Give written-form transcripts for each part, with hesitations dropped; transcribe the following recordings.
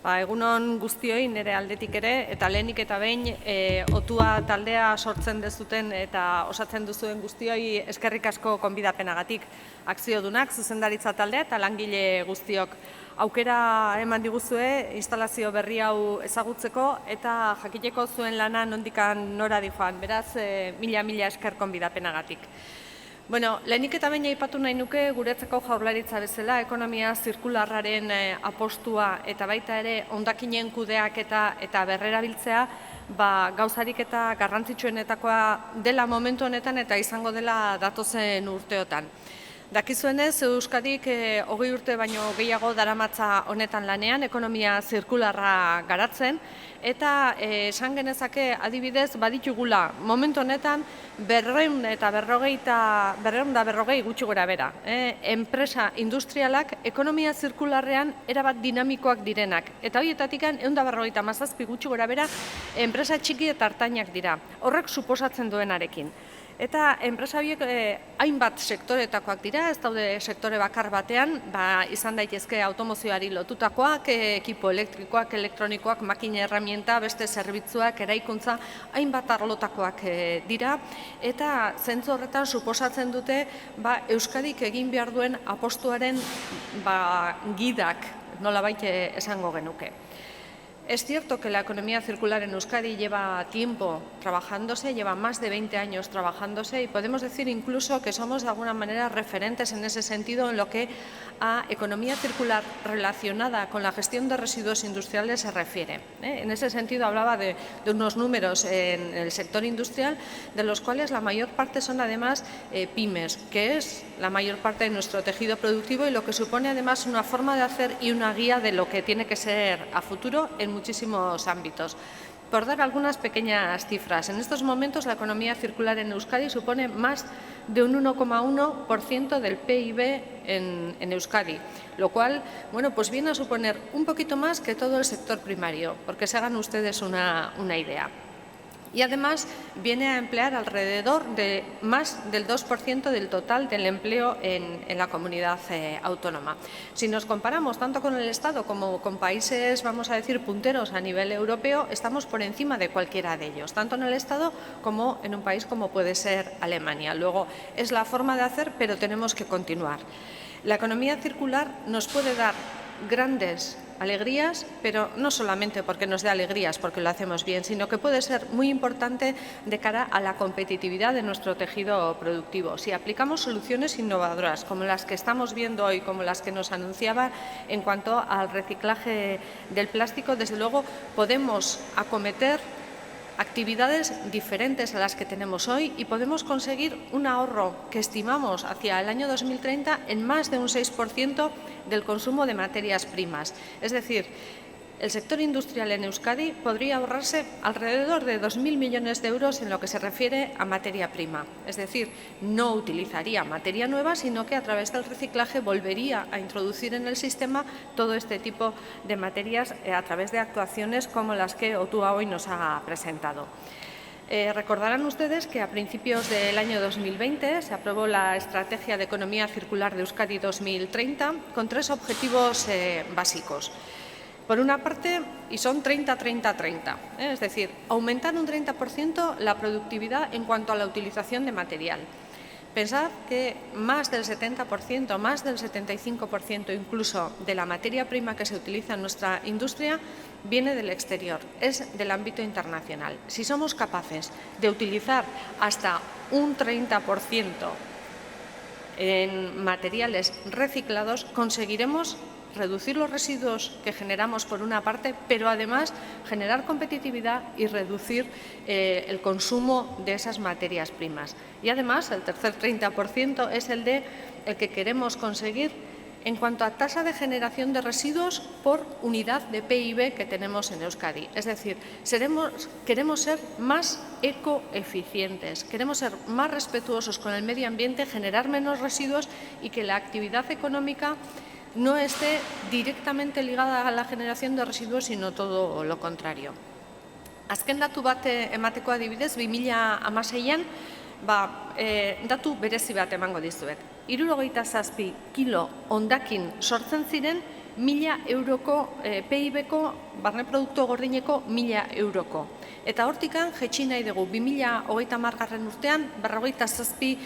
Egunon guztioi nire aldetik ere, eta lehenik eta behin Otua taldea sortzen dezuten eta osatzen duzuen guztioi eskerrik asko gonbidapenagatik. Akziodunak, zuzendaritza taldea eta langile guztiok. Aukera eman diguzue instalazio berri hau ezagutzeko eta jakiteko zuen lana nondikan nora dijoan. Beraz, mila esker gonbidapenagatik. Lehenik eta behin aipatu nahi nuke guretzako Jaurlaritza bezala ekonomia zirkularraren apostua eta baita ere hondakinen kudeaketa eta berrerabiltzea gauzarik eta garrantzitsuenetakoa dela momentu honetan eta izango dela datozen urteotan. Dakizuenez, Euskadik 20 urte baino gehiago daramatza honetan lanean, ekonomia zirkularra garatzen, eta esan genezake adibidez baditugula momentu honetan 240 gutxi gora bera. Enpresa industrialak ekonomia zirkularrean erabat dinamikoak direnak. Eta horietatik 157 gutxi gora bera enpresa txiki eta ertainak dira. Horrek suposatzen duenarekin. Eta enpresa horiek hainbat sektoretakoak dira, ez daude sektore bakar batean, izan daitezke automozioari lotutakoak, ekipo elektrikoak, elektronikoak, makina erramienta, beste zerbitzuak, eraikuntza, hainbat arlotakoak dira, eta zentzu horretan suposatzen dute Euskadik egin behar duen apostuaren gidak nolabait esango genuke. Es cierto que la economía circular en Euskadi lleva tiempo trabajándose, lleva más de 20 años trabajándose y podemos decir incluso que somos de alguna manera referentes en ese sentido en lo que a economía circular relacionada con la gestión de residuos industriales se refiere. En ese sentido hablaba de unos números en el sector industrial, de los cuales la mayor parte son además pymes, que es la mayor parte de nuestro tejido productivo y lo que supone además una forma de hacer y una guía de lo que tiene que ser a futuro en muchísimos ámbitos. Por dar algunas pequeñas cifras, en estos momentos la economía circular en Euskadi supone más de un 1,1% del PIB en Euskadi, lo cual viene a suponer un poquito más que todo el sector primario, porque se hagan ustedes una idea. Y además viene a emplear alrededor de más del 2% del total del empleo en la comunidad autónoma. Si nos comparamos tanto con el Estado como con países, vamos a decir, punteros a nivel europeo, estamos por encima de cualquiera de ellos, tanto en el Estado como en un país como puede ser Alemania. Luego, es la forma de hacer, pero tenemos que continuar. La economía circular nos puede dar grandes alegrías, pero no solamente porque nos dé alegrías, porque lo hacemos bien, sino que puede ser muy importante de cara a la competitividad de nuestro tejido productivo. Si aplicamos soluciones innovadoras, como las que estamos viendo hoy, como las que nos anunciaba en cuanto al reciclaje del plástico, desde luego podemos acometer actividades diferentes a las que tenemos hoy y podemos conseguir un ahorro que estimamos hacia el año 2030 en más de un 6% del consumo de materias primas. Es decir, el sector industrial en Euskadi podría ahorrarse alrededor de 2.000 millones de euros en lo que se refiere a materia prima. Es decir, no utilizaría materia nueva, sino que a través del reciclaje volvería a introducir en el sistema todo este tipo de materias a través de actuaciones como las que Otua hoy nos ha presentado. Recordarán ustedes que a principios del año 2020 se aprobó la Estrategia de Economía Circular de Euskadi 2030 con 3 objetivos básicos. Por una parte, y son 30-30-30, es decir, aumentar un 30% la productividad en cuanto a la utilización de material. Pensad que más del 70%, más del 75% incluso de la materia prima que se utiliza en nuestra industria viene del exterior, es del ámbito internacional. Si somos capaces de utilizar hasta un 30% en materiales reciclados, conseguiremos reducir los residuos que generamos por una parte, pero además generar competitividad y reducir el consumo de esas materias primas. Y además el tercer 30% es el que queremos conseguir en cuanto a tasa de generación de residuos por unidad de PIB que tenemos en Euskadi. Es decir, queremos ser más ecoeficientes, queremos ser más respetuosos con el medio ambiente, generar menos residuos y que la actividad económica no esté directamente ligada a la generación de residuos, sino todo lo contrario. Azken datu bat emateko adibidez, 2016an datu berezi bat emango dizuet. 67 kilo hondakin sortzen ziren 1.000 euroko PIB-ko, barne produktu gordineko 1.000 euroko. Eta hortikan, jetxi nahi dugu, 2030 urtean, 57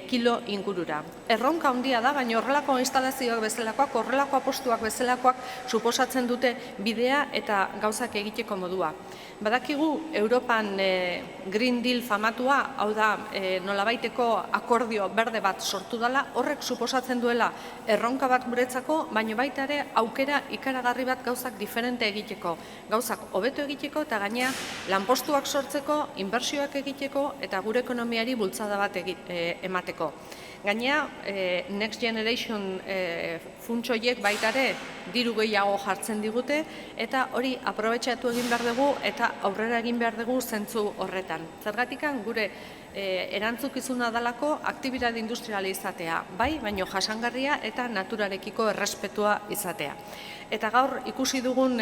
kilo ingurura. Erronka handia da, baina horrelako instalazioak bezalakoak, horrelako apostuak bezalakoak suposatzen dute bidea eta gauzak egiteko modua. Badakigu, Europan Green Deal famatua, hau da, nolabaiteko akordio berde bat sortu dela, horrek suposatzen duela erronka bat guretzako, baina baita ere aukera ikaragarri bat gauzak diferente egiteko, gauzak hobeto egiteko eta gainea lanpostuak sortzeko, inbertsioak egiteko eta gure ekonomiari bultzada bat emateko. Gainea, Next Generation funtsoiek baita ere diru gehiago jartzen digute eta hori aprobetxatu egin behar dugu eta aurrera egin behar dugu zentzu horretan. Zergatikan gure erantzukizuna dalako aktibitate industriala izatea, bai, baino jasangarria eta naturarekiko errespetua izatea. Eta gaur ikusi dugun,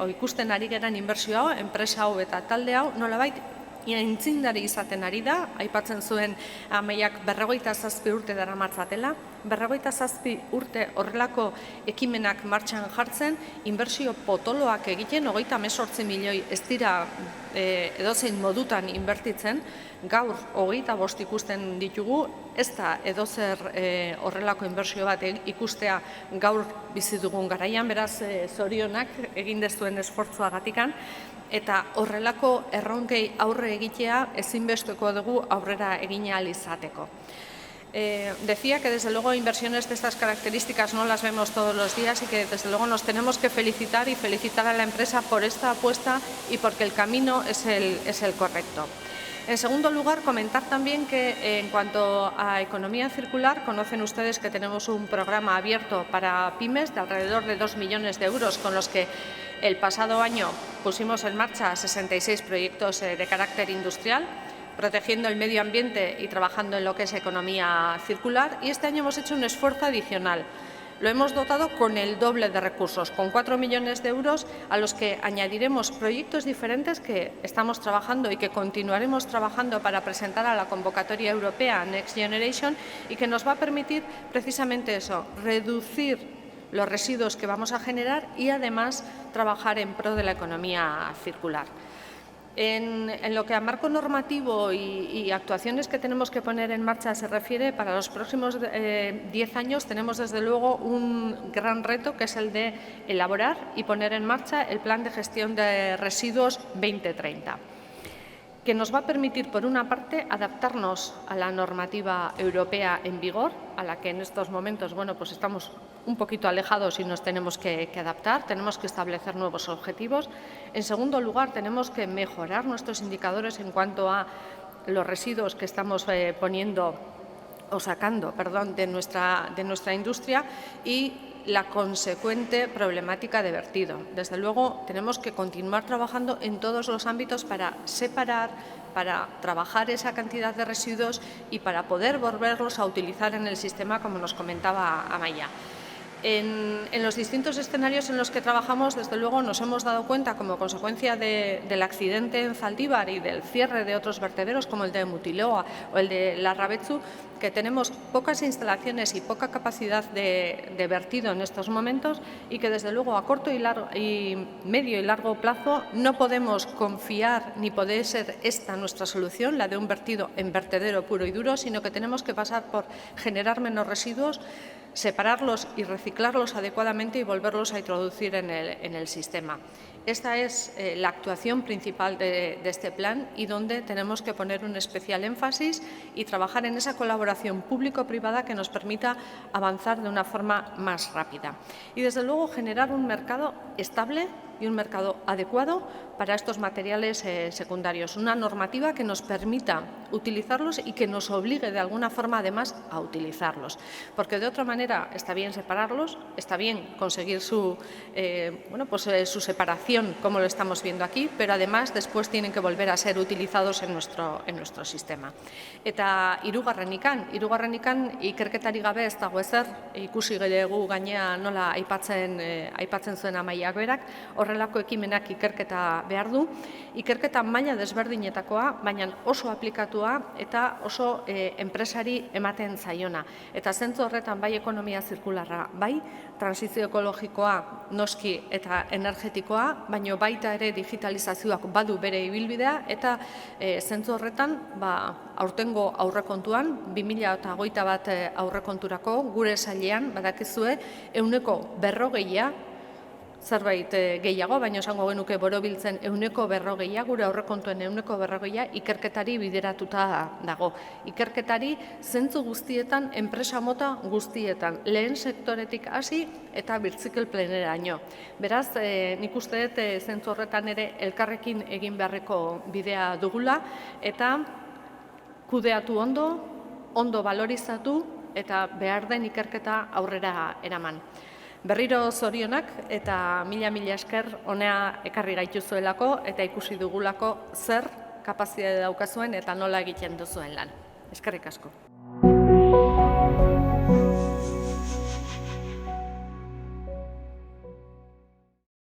ikusten ari geran inbertsio hau, enpresa hau eta talde hau, nolabait aintzindari izaten ari da, aipatzen zuen Amaiak 57 urte daramatzatela, 57 urte horrelako ekimenak martxan jartzen, inbertsio potoloak egiten, 38 milioi ez dira edozein modutan inbertitzen, gaur 25 ikusten ditugu, ez da edozer horrelako inbertsio bat ikustea gaur bizi dugun garaian, beraz zorionak egin dezuen esfortzuagatikan, eta horrelako erronkei aurre egitea ezinbesteko dugu aurrera egin ahal izateko. Decía que desde luego inversiones de estas características no las vemos todos los días y que desde luego nos tenemos que felicitar y felicitar a la empresa por esta apuesta y porque el camino es el correcto. En segundo lugar, comentar también que en cuanto a economía circular, conocen ustedes que tenemos un programa abierto para pymes de alrededor de 2 millones de euros con los que el pasado año pusimos en marcha 66 proyectos de carácter industrial, protegiendo el medio ambiente y trabajando en lo que es economía circular. Y este año hemos hecho un esfuerzo adicional. Lo hemos dotado con el doble de recursos, con 4 millones de euros a los que añadiremos proyectos diferentes que estamos trabajando y que continuaremos trabajando para presentar a la convocatoria europea Next Generation y que nos va a permitir precisamente eso, reducir los residuos que vamos a generar y además trabajar en pro de la economía circular. En lo que a marco normativo y actuaciones que tenemos que poner en marcha se refiere, para los próximos 10 años tenemos desde luego un gran reto que es el de elaborar y poner en marcha el Plan de Gestión de Residuos 2030. Que nos va a permitir, por una parte, adaptarnos a la normativa europea en vigor, a la que en estos momentos, bueno, pues estamos un poquito alejados y nos tenemos que adaptar, tenemos que establecer nuevos objetivos. En segundo lugar, tenemos que mejorar nuestros indicadores en cuanto a los residuos que estamos sacando de nuestra industria y la consecuente problemática de vertido. Desde luego, tenemos que continuar trabajando en todos los ámbitos para separar, para trabajar esa cantidad de residuos y para poder volverlos a utilizar en el sistema, como nos comentaba Amaya. En los distintos escenarios en los que trabajamos, desde luego, nos hemos dado cuenta, como consecuencia del accidente en Zaldívar y del cierre de otros vertederos, como el de Mutiloa o el de Larrabetzu, que tenemos pocas instalaciones y poca capacidad de vertido en estos momentos y que, desde luego, a corto y medio y largo plazo no podemos confiar ni puede ser esta nuestra solución, la de un vertido en vertedero puro y duro, sino que tenemos que pasar por generar menos residuos, separarlos y reciclarlos adecuadamente y volverlos a introducir en el sistema. Esta es la actuación principal de este plan y donde tenemos que poner un especial énfasis y trabajar en esa colaboración público-privada que nos permita avanzar de una forma más rápida. Y, desde luego, generar un mercado estable y un mercado adecuado para estos materiales secundarios. Una normativa que nos permita utilizarlos y que nos obligue de alguna forma, además, a utilizarlos. Porque de otra manera está bien separarlos, está bien conseguir su separación, como lo estamos viendo aquí, pero además después tienen que volver a ser utilizados en nuestro sistema. Eta hirugarrenikan ikerketari gabe ez dago ezer, ikusi dugu gainea nola aipatzen zuen Amaiak berak, horrelako ekimenak ikerketa behar du. Ikerketa maila desberdinetakoa, baina oso aplikatua eta oso enpresari ematen zaiona. Eta zentzu horretan bai ekonomia zirkularra, bai transizio ekologikoa noski eta energetikoa, baina baita ere digitalizazioak badu bere ibilbidea eta zentzu horretan aurtengo aurrekontuan, 2021 aurrekonturako gure sailean badakizue 40%, zerbait gehiago, baina esango genuke borobiltzen 40%, gure aurrekontuen 40% ikerketari bideratuta dago. Ikerketari zentzu guztietan, enpresa mota guztietan, lehen sektoretik hasi eta birzikel pleneraino. Beraz, nik uste dut zentzu horretan ere elkarrekin egin beharreko bidea dugula eta kudeatu ondo valorizatu eta behar den ikerketa aurrera eraman. Berriro zorionak eta mila esker honea ekarri gaituzuelako eta ikusi dugulako zer kapazitate daukazuen eta nola egiten duzuen lan. Eskerrik asko.